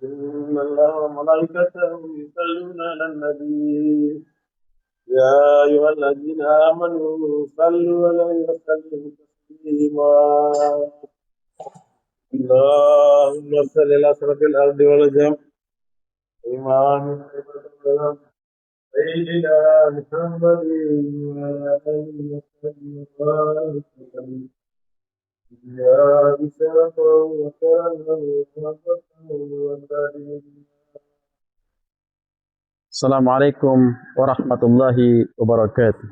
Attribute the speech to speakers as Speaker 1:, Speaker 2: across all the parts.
Speaker 1: إن الله وملائكته يصلون على النبي يا أيها الذين آمنوا صلوا عليه وسلموا تسليما اللهم صل على أشرف الأرض والجم إمام سيدنا محمد وعلى آله وصحبه وسلم يا بشرف وكرم وتعظيم.
Speaker 2: Assalamualaikum warahmatullahi wabarakatuh.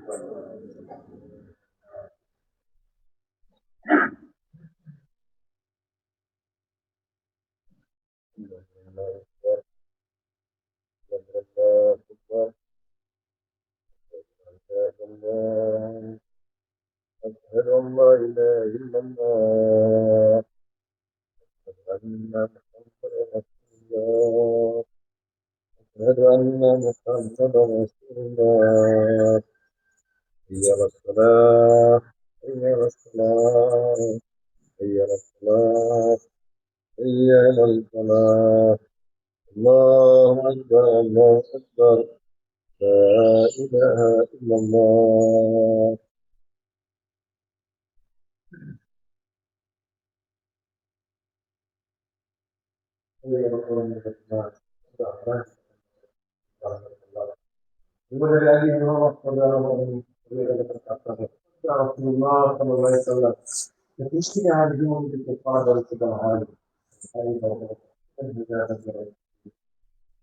Speaker 1: أشهد أن لا إله إلا الله أشهد أن محمدا رسول الله أشهد أن محمدا رسول الله حي على الصلاة حي على الصلاة حي على الصلاة حي على الفلاح الله أكبر الله أكبر لا إله إلا الله. Rasulullah sallallahu alaihi wasallam ketika hari ini kepala dari segala hal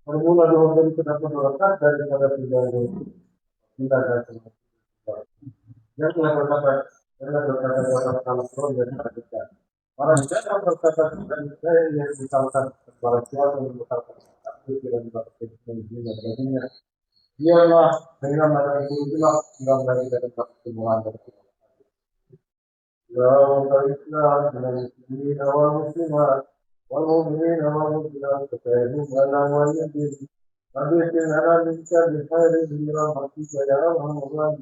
Speaker 1: Formula dua dari kenapa melekat daripada tidak tidak ada yang berkata kalau dari kita orang yang berkata saya yang misalkan kepada siapa yang berkata itu tidak berarti dialah dengan mana itulah yang lagi dari pertemuan dari ya Islam dengan muslimin awal muslimat wal mu'minin awal muslimat ketahui dalam wajib Nabi Muhammad minta dihari di rahmat ya Allah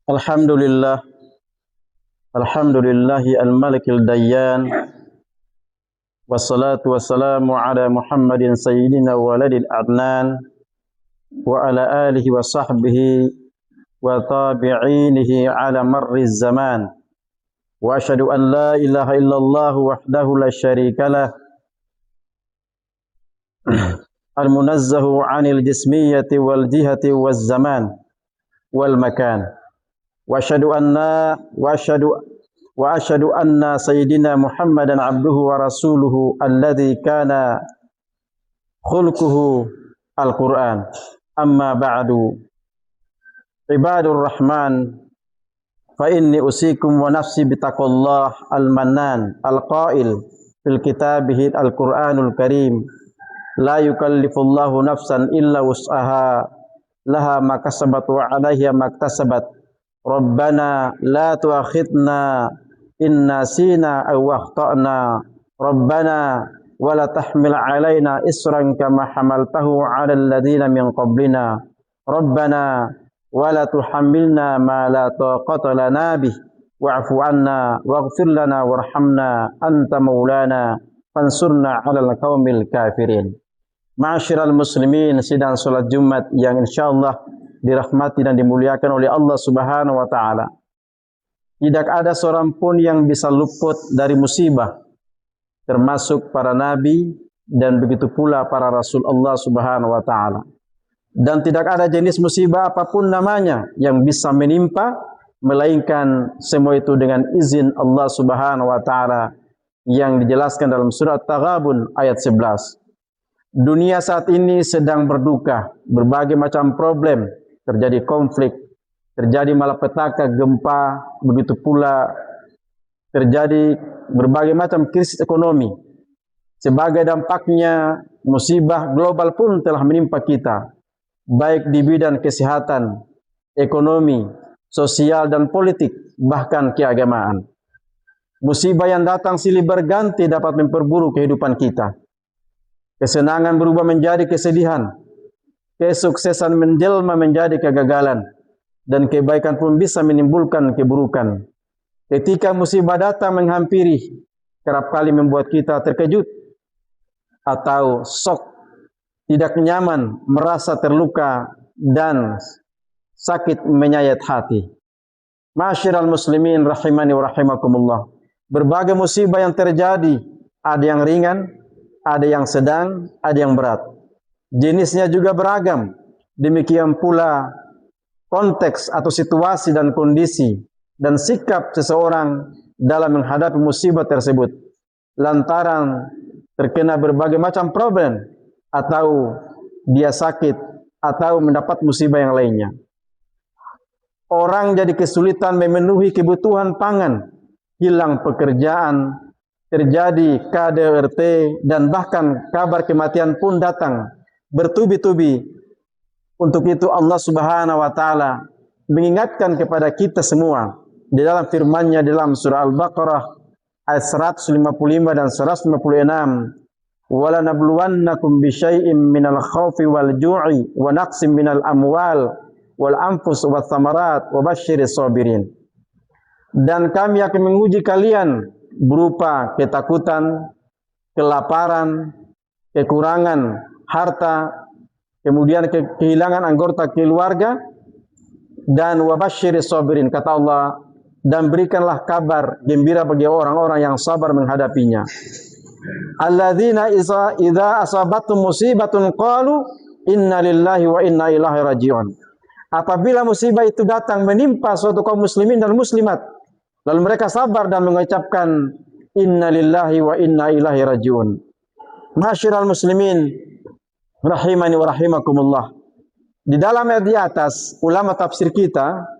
Speaker 2: Alhamdulillah, alhamdulillahi al-malikil dayyan, wassalatu wassalamu ala Muhammadin sayyidina waladil adnan, wa ala alihi wa sahbihi wa tabi'inihi ala marriz zaman. Wa asyhadu an la ilaha illallah wahdahu la syarikalah al-munazzahu 'anil jismiyyati wal jihati waz zaman wal makan. Wa asyhadu anna sayyidina Muhammadan abduhu wa rasuluhu alladzi kana khulquhu al-Qur'an. Amma ba'du. Ibadur Rahman, fa inni usikum wa nafsi bitaqullah al-mannan al-qail fil kitabihi al-Qur'anul Karim. La yukallifullahu nafsan illa wus'aha laha ma kasabat wa 'alaiha ma iktasabat. Rabbana la tu'akhidna in nasina aw akhtana. Rabbana wa la tahmil 'alaina isran kama hamaltahu 'alal ladzina min qablina. Rabbana wa la tuhammilna ma la taqata lana bih wa'fu 'anna waghfir lana warhamna anta maulana fansurna 'alal qaumil kafirin. Ma'asyiral muslimin, sidang salat Jumat yang insyaallah dirahmati dan dimuliakan oleh Allah Subhanahu wa taala. Tidak ada seorang pun yang bisa luput dari musibah, termasuk para nabi dan begitu pula para rasul Allah Subhanahu wa taala. Dan tidak ada jenis musibah apapun namanya yang bisa menimpa melainkan semua itu dengan izin Allah Subhanahu wa taala yang dijelaskan dalam surat Taghabun ayat 11. Dunia saat ini sedang berduka, berbagai macam problem, terjadi konflik, terjadi malapetaka, gempa, begitu pula terjadi berbagai macam krisis ekonomi. Sebagai dampaknya, musibah global pun telah menimpa kita, baik di bidang kesehatan, ekonomi, sosial dan politik, bahkan keagamaan. Musibah yang datang silih berganti dapat memperburuk kehidupan kita. Kesenangan berubah menjadi kesedihan, kesuksesan menjelma menjadi kegagalan, dan kebaikan pun bisa menimbulkan keburukan. Ketika musibah datang menghampiri, kerap kali membuat kita terkejut atau shock, tidak nyaman, merasa terluka dan sakit menyayat hati. Ma'asyiral muslimin rahimani wa rahimakumullah. Berbagai musibah yang terjadi, ada yang ringan, ada yang sedang, ada yang berat. Jenisnya juga beragam. Demikian pula konteks atau situasi dan kondisi dan sikap seseorang dalam menghadapi musibah tersebut. Lantaran terkena berbagai macam problem, atau dia sakit, atau mendapat musibah yang lainnya. Orang jadi kesulitan memenuhi kebutuhan pangan, hilang pekerjaan, terjadi KDRT, dan bahkan kabar kematian pun datang bertubi-tubi. Untuk itu Allah Subhanahu wa taala mengingatkan kepada kita semua di dalam firman-Nya dalam surah Al-Baqarah ayat 155 dan 156, "Wala nabluwannakum bisyai'im minal khaufi wal ju'i wa naqsim minal amwal wal anfus wath thamarat wa basyiris sabirin." Dan kami akan menguji kalian berupa ketakutan, kelaparan, kekurangan harta, kemudian kehilangan anggota keluarga, dan wabasyiris sabirin, kata Allah, dan berikanlah kabar gembira bagi orang-orang yang sabar menghadapinya. Alladzina idza asabatum musibatun qalu inna lillahi wa inna ilaihi raji'un. Apabila musibah itu datang menimpa suatu kaum muslimin dan muslimat, lalu mereka sabar dan mengucapkan inna lillahi wa inna ilaihi raji'un. Masyiral muslimin rahimani wa rahimakumullah. Di dalam ayat di atas, ulama tafsir kita,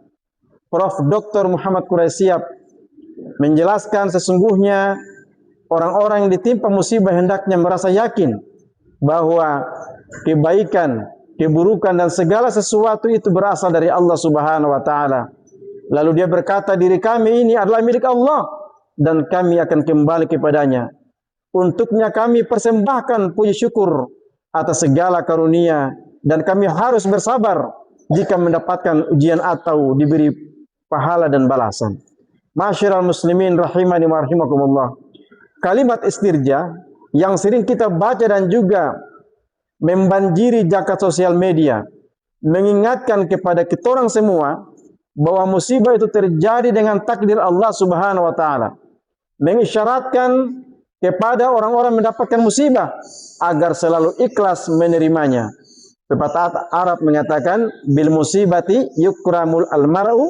Speaker 2: Prof. Dr. Muhammad Quraisyab, menjelaskan sesungguhnya orang-orang yang ditimpa musibah hendaknya merasa yakin bahwa kebaikan, keburukan, dan segala sesuatu itu berasal dari Allah Subhanahu wa taala. Lalu dia berkata, diri kami ini adalah milik Allah dan kami akan kembali kepadanya. Untuknya kami persembahkan puji syukur atas segala karunia, dan kami harus bersabar jika mendapatkan ujian atau diberi pahala dan balasan. Masyiral muslimin rahimani wa rahimakumullah. Kalimat istirja yang sering kita baca dan juga membanjiri jagat sosial media mengingatkan kepada kita orang semua bahwa musibah itu terjadi dengan takdir Allah Subhanahu wa taala. Mengisyaratkan kepada orang-orang mendapatkan musibah agar selalu ikhlas menerimanya. Pepatah Arab mengatakan, bil musibati yukramul almar'u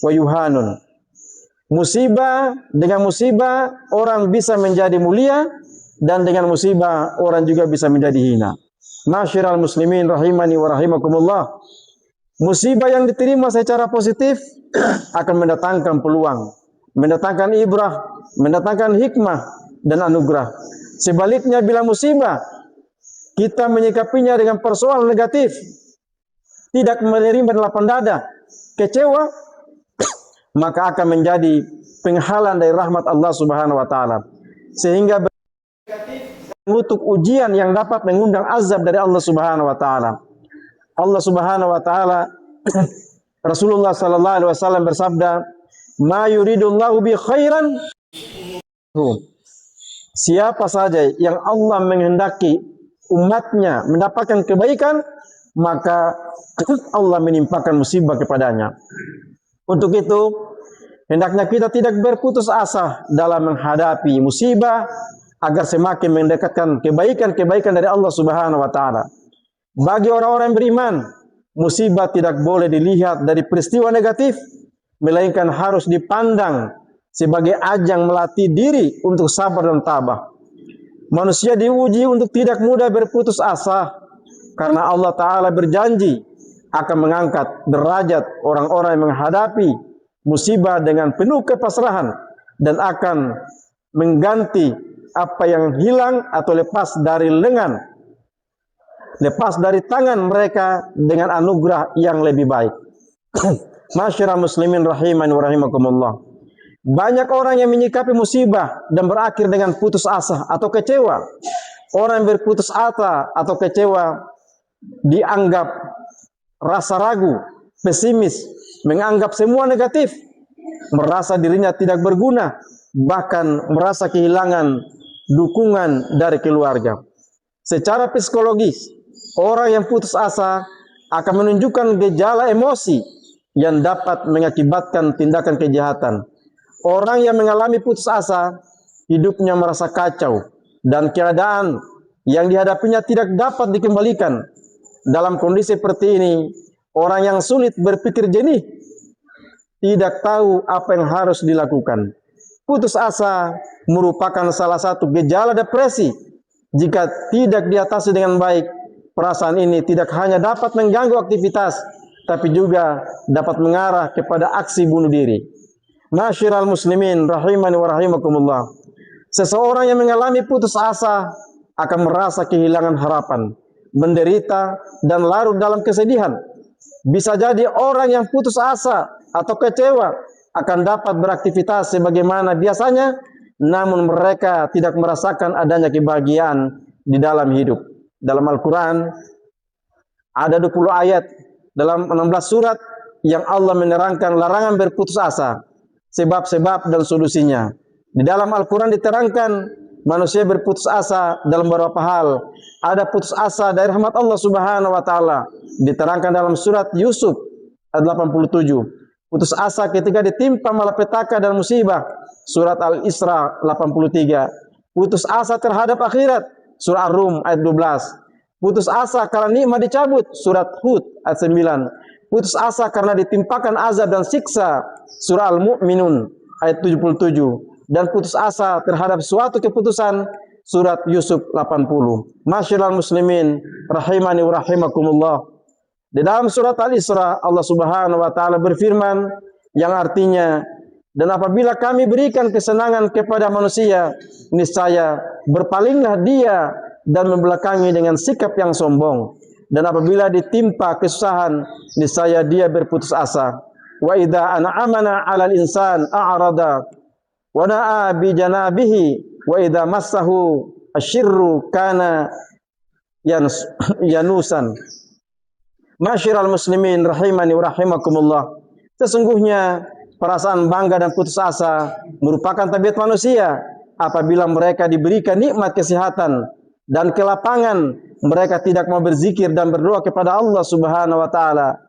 Speaker 2: wa yuhanun. Musibah, dengan musibah orang bisa menjadi mulia, dan dengan musibah orang juga bisa menjadi hina. Masyiral muslimin rahimani wa rahimakumullah. Musibah yang diterima secara positif akan mendatangkan peluang, mendatangkan ibrah, mendatangkan hikmah dan anugerah. Sebaliknya bila musibah kita menyikapinya dengan persoalan negatif, tidak menerima lapang dada, kecewa, maka akan menjadi penghalang dari rahmat Allah Subhanahu wa taala, sehingga mengutuk ujian yang dapat mengundang azab dari Allah Subhanahu wa taala. Allah Subhanahu wa taala, Rasulullah sallallahu alaihi wasallam bersabda, "Ma yuridullahu bi khairan." Siapa saja yang Allah menghendaki umatnya mendapatkan kebaikan, maka Allah menimpakan musibah kepadanya. Untuk itu, hendaknya kita tidak berputus asa dalam menghadapi musibah agar semakin mendekatkan kebaikan-kebaikan dari Allah Subhanahu wa taala. Bagi orang-orang yang beriman, musibah tidak boleh dilihat dari peristiwa negatif, melainkan harus dipandang sebagai ajang melatih diri untuk sabar dan tabah. Manusia diuji untuk tidak mudah berputus asa, karena Allah Ta'ala berjanji akan mengangkat derajat orang-orang yang menghadapi musibah dengan penuh kepasrahan, dan akan mengganti apa yang hilang atau lepas dari lengan, lepas dari tangan mereka dengan anugerah yang lebih baik. Masyarakat muslimin rahiman wa rahimakumullah. Banyak orang yang menyikapi musibah dan berakhir dengan putus asa atau kecewa. Orang yang berputus asa atau kecewa dianggap rasa ragu, pesimis, menganggap semua negatif. merasa dirinya tidak berguna, bahkan merasa kehilangan dukungan dari keluarga. Secara psikologis, orang yang putus asa akan menunjukkan gejala emosi yang dapat mengakibatkan tindakan kejahatan. Orang yang mengalami putus asa, hidupnya merasa kacau dan keadaan yang dihadapinya tidak dapat dikembalikan. Dalam kondisi seperti ini, orang yang sulit berpikir jernih, tidak tahu apa yang harus dilakukan. Putus asa merupakan salah satu gejala depresi. Jika tidak diatasi dengan baik, perasaan ini tidak hanya dapat mengganggu aktivitas, tapi juga dapat mengarah kepada aksi bunuh diri. Masyiral muslimin rahimani wa rahimakumullah. Seseorang yang mengalami putus asa akan merasa kehilangan harapan, menderita dan larut dalam kesedihan. Bisa jadi orang yang putus asa atau kecewa akan dapat beraktivitas sebagaimana biasanya, namun mereka tidak merasakan adanya kebahagiaan di dalam hidup. Dalam Al-Quran ada 20 ayat dalam 16 surat yang Allah menerangkan larangan berputus asa, sebab-sebab dan solusinya. Di dalam Al-Quran diterangkan manusia berputus asa dalam beberapa hal. Ada putus asa dari rahmat Allah Subhanahu wa taala. Diterangkan dalam surat Yusuf ayat 87. Putus asa ketika ditimpa malapetaka dan musibah. Surat Al-Isra 83. Putus asa terhadap akhirat. Surah Ar-Rum ayat 12. Putus asa karena nikmat dicabut. Surat Hud ayat 9. Putus asa karena ditimpakan azab dan siksa. Surah Al-Mu'minun ayat 77. Dan putus asa terhadap suatu keputusan. Surat Yusuf 80. Masyiral muslimin rahimani wa rahimakumullah. Di dalam surat Al-Isra Allah Subhanahu wa taala berfirman yang artinya, dan apabila kami berikan kesenangan kepada manusia, niscaya berpalinglah dia dan membelakangi dengan sikap yang sombong. Dan apabila ditimpa kesusahan, niscaya dia berputus asa. Wa idza an'amana 'alal insan a'rada wa na'a bi janabihi wa idza massahu asyirru kana yanusan. Masyiral muslimin rahimani wa rahimakumullah. Sesungguhnya perasaan bangga dan putus asa merupakan tabiat manusia. Apabila mereka diberikan nikmat kesehatan dan kelapangan, mereka tidak mau berzikir dan berdoa kepada Allah Subhanahu wa taala,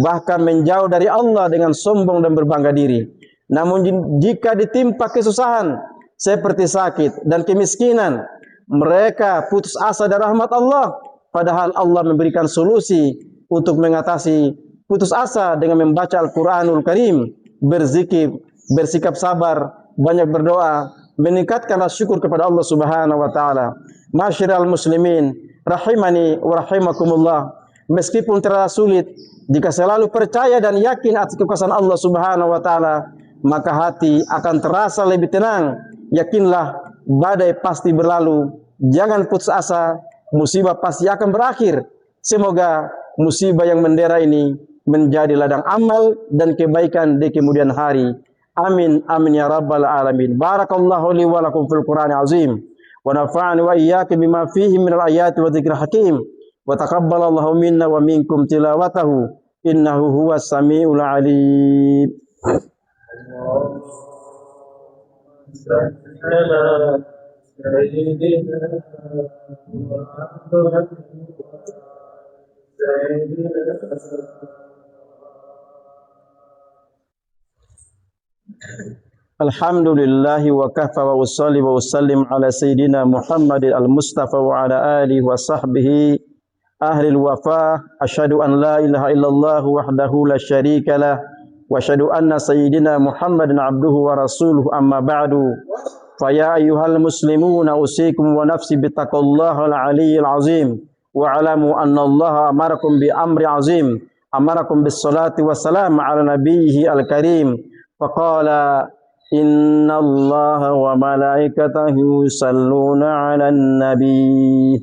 Speaker 2: bahkan menjauh dari Allah dengan sombong dan berbangga diri. Namun jika ditimpa kesusahan seperti sakit dan kemiskinan, mereka putus asa dari rahmat Allah, padahal Allah memberikan solusi untuk mengatasi putus asa dengan membaca Al-Quranul Karim, berzikir, bersikap sabar, banyak berdoa, meningkatkan rasa syukur kepada Allah Subhanahu wa taala. Masyiral muslimin rahimani wa rahimakumullah. Meskipun terasa sulit, jika selalu percaya dan yakin atas kekuasaan Allah Subhanahu wa taala, maka hati akan terasa lebih tenang. Yakinlah badai pasti berlalu. Jangan putus asa, musibah pasti akan berakhir. Semoga musibah yang mendera ini menjadi ladang amal dan kebaikan di kemudian hari. Amin amin ya rabbal alamin. Barakallahu li wa lakum fil Qur'anil azim wa nafa'ani wa iyyakum bima fihi minal ayati wa dzikril hakim wa taqabbalallahu minna wa minkum tilawatahu innahu huwas samiul alim. Alhamdulillahi wa kafa wa usalli wa usallim ala sayyidina Muhammadin al-Mustafa wa ala alihi wa sahbihi ahlil wafa. Asyhadu an la ilaha illallah wahdahu la syarika lah wa asyhadu anna sayyidina Muhammadin abduhu wa rasuluhu amma ba'du. Fa ya ayyuhal muslimuna usikum wa nafsi bittaqwallahil aliyyil azim wa alamu anna Allah amarakum bi amri azim amarakum bis salati wassalam ala nabiyhi al-karim. Faqala inna Allah wa malaikatahu yusalluna 'alan nabi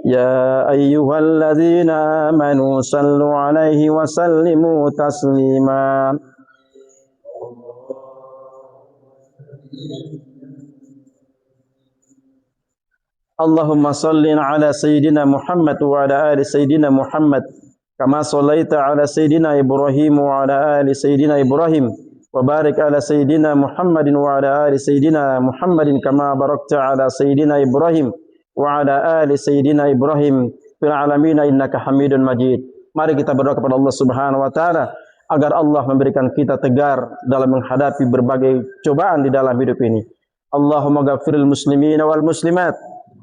Speaker 2: ya ayyuhalladzina amanu sallu 'alaihi wa sallimu taslima. Allahumma salli ala sayyidina Muhammad wa ala ali sayyidina Muhammad kama sallaita ala sayyidina Ibrahim wa ala ali sayyidina Ibrahim wa barik ala sayyidina Muhammadin wa ala ali sayyidina Muhammadin kama barakta ala sayyidina Ibrahim wa ala ali sayyidina Ibrahim fil alamin innaka Hamidun Majid. Mari kita berdoa kepada Allah Subhanahu wa taala agar Allah memberikan kita tegar dalam menghadapi berbagai cobaan di dalam hidup ini. Allahumma ghafiril muslimina wal muslimat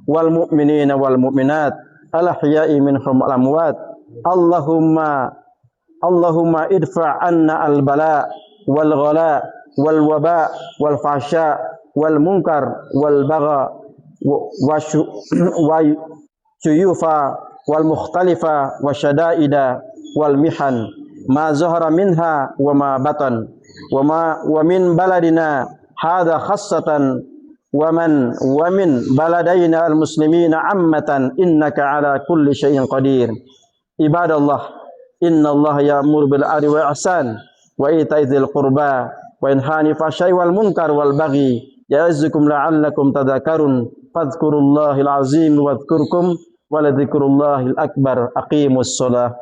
Speaker 2: wal mu'minina wal mu'minat al ahya'i minhum wal amwat. Allahumma idfa' anna al bala wal ghala wal waba wal fahsya wal munkar wal bagha wa syuyufa wal mukhtalifa wa syada'ida wal mihan ma zahara minha wa ma batan wa min baladina hadha khassatan wa min baladaina al-muslimina ammatan innaka ala kulli syai'in qadir. Ibadallah, innallaha ya'muru bil 'adli wal ihsan wa ita'i dzil qurba wa yanha 'anil fahsya'i wal munkar wal baghi ya'izzukum la'allakum tadhakkarun fadhkurullahal 'azim wadhkurkum wa la dzikrullahil akbar. Aqimus shalah.